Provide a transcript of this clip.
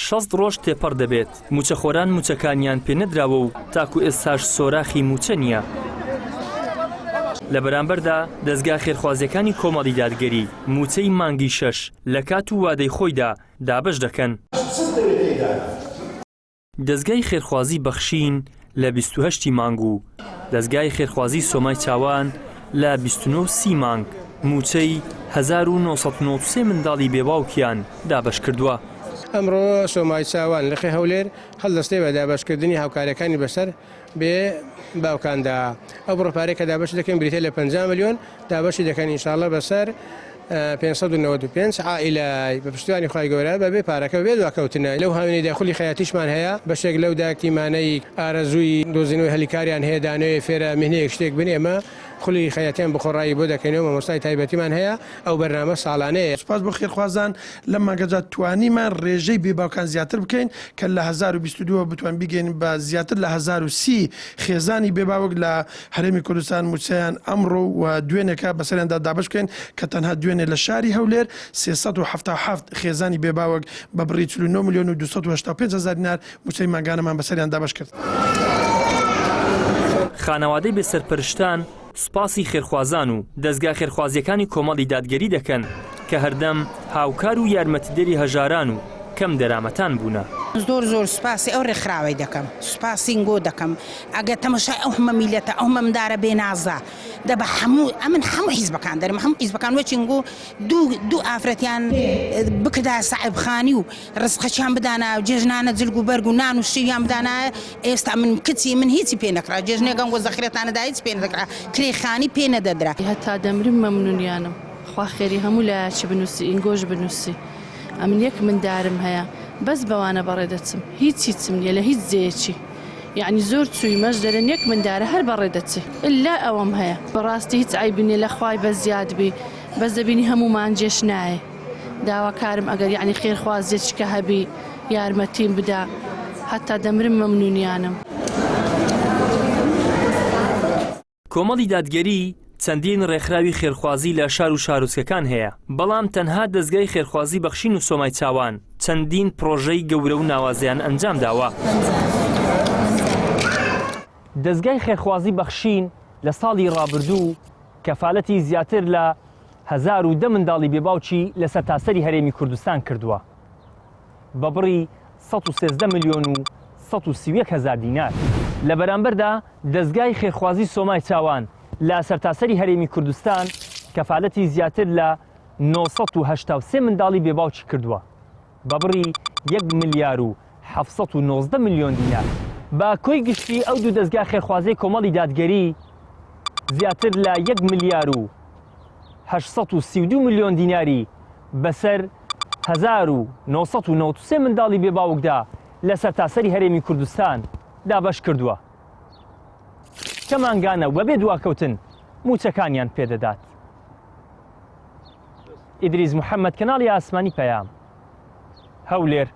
60 ڕۆژ تێپەڕ دەبێت. موچەخۆران موچەکانیان پێ نەدراوە و تاکو ئێستاش سۆراخی موچە نییە. لە بەرامبەردا دەستگا خێرخوازیەکانی کۆمەڵی دادگەری موچەی مانگی 6 لە کات و وادەی خۆیدا دابەش دەکەن. دەستگای خێرخوازی بەخشین لە 28 مانگ و دەستگای خێرخوازی سۆمای چاوان لە 29 مانگ موچەی 1993 منداڵی بێباوکیان دابەش کردووە. ئەمڕۆ سۆمای چاوان لە خێ هەولێر هەڵدەستێ بە دابەشکردنی هاوکارەکانی بەسەر بێ باوکاندا. ئەو بڕۆپارێک کە دابەش دەکەن بریتێ لە 50 ملیۆن دابەشی دەکەن ئینشاڵڵە بەسەر 595 عائیلە بە پشتیوانی خی گەورە بەبێ پارەکە بێ دواکەوتنە. لەو هاوێنی داخلی خەیاتیشمان هەیە بەشێک لەو داکتیمانەی ئارەزووی دۆزینەوەی هەلیکاریان هەیە دانەوەی فێرە مهنەیەک شتێک بنێمە خولی خەیاتیان بخۆڕایی بۆ دەکەنەوە مامۆستای تایبەتیمان هەیە ئەو بەرنامە ساڵانەیە. سپاس بۆ خێرخوازان لە ماگەجات توانیمان ڕێژەی بێباوکان زیاتر بکەین کە لە 2022 بتوان بیگەین بە زیاتر لە 1030 خێزانی بێباوک لە هەرێمی کوردستان موچەیان ئەمڕۆ و دوێنێکە بەسەریاندا دابش بکەین کە تەنها دوێنێ لە شاری هەولێر 377 خێزانی بێباوک بە بڕی 49 ملیۆن و 285 هزار دینار موچەی ماگانەمان بەسەریان دابش کرد. خانەوادەی بێسەرپەرشتان سوپاسی خێرخوازان و دەستگا خێرخوازیەکانی کۆمەڵی دادگەری دەکەن کە هەردەم هاوکار و یارمەتیدەری هەژاران و کەم دەرامەتان بوونە. زۆر سوپاسی ئەو ڕێکخراوەی دەکەم سوپاسینگۆ دەکەم ئەگە تەمەشای ئەو هەمە میلەتە ئەو مەمدارە بێنازە دەبە هەموو ئەمن هەموو حیزبەکان دەرم هەموو حیزبەکان وەچینگۆ دوو ئافرەتیان بکردا ساحبخانی و ڕزقەچیان بدانە جێژنانە جلگ و بەرگ و نان و شیویان بدانە. ئێستا من کچی من هیچی پێ نەکرا جێژنێگەم گۆ زەخرێتانەدا هیچ پێ نەدەکرا کرێخانی پێ نەدەدرا. هەتا دەمرم مەمنونیانم خوا خێری هەموو لایەکی بنووسی ئینگۆژ بنووسی. ئەمن یەک مندارم هەیە بەس بەوانە بەڕێ دەچم هیچم نییە لە هیچ جێیەکی یعنی زۆر چووی مەش دەرن یەک مندارە هەر بەڕێ دەچێ ئللا ئەوەم هەیە بەڕاستی هیچ ئایبنێ لە خوای بە زیاد بی بەس دەبینی هەمومان جێش نایە داواکارم ئەگەر یعنی خێرخوازیەکە هەبی یارمەتیم بدا هەتا دەمرم مەمنونیانم. کۆمەڵی دادگەری چەندین ڕێکخراوی خێرخوازی لە شار و شارۆچکەکان هەیە بەڵام تەنها دەستگای خێرخوازی بەخشین و سۆمای چاوان چەندین پرۆژەی گەورە و ناوازیان ئەنجام داوە. دەستگای خێرخوازی بەخشین لە ساڵی ڕابردوو کەفالەتی زیاتر لە 1010 منداڵی بێباوکی لە سەرتاسەری هەرێمی کوردستان کردووە بە بڕی 113 ملیۆن و 131 هزار دینار. لە بەرامبەردا دەستگای خێرخوازی سۆمای چاوان لە سەرتاسەری هەرێمی کوردستان کەفالەتی زیاتر لە 983 منداڵی بێباوکی کردووە بە بڕی 1 ملیار و 719 ملیۆن دینار. بە کۆی گشتی ئەو دوو دەستگا خێرخوازی کۆمەڵی دادگەری زیاتر لە 1 ملیار و 832 ملیۆن دیناری بەسەر 1993 منداڵی بێباوکدا لە سەرتاسەری هەرێمی کوردستان دابەش کردووە کە مانگانە وەبێ دواکەوتن موچەکانیان پێدەدات. ئیدریس محەممەد کەناڵی ئاسمانی پەیام هەولێر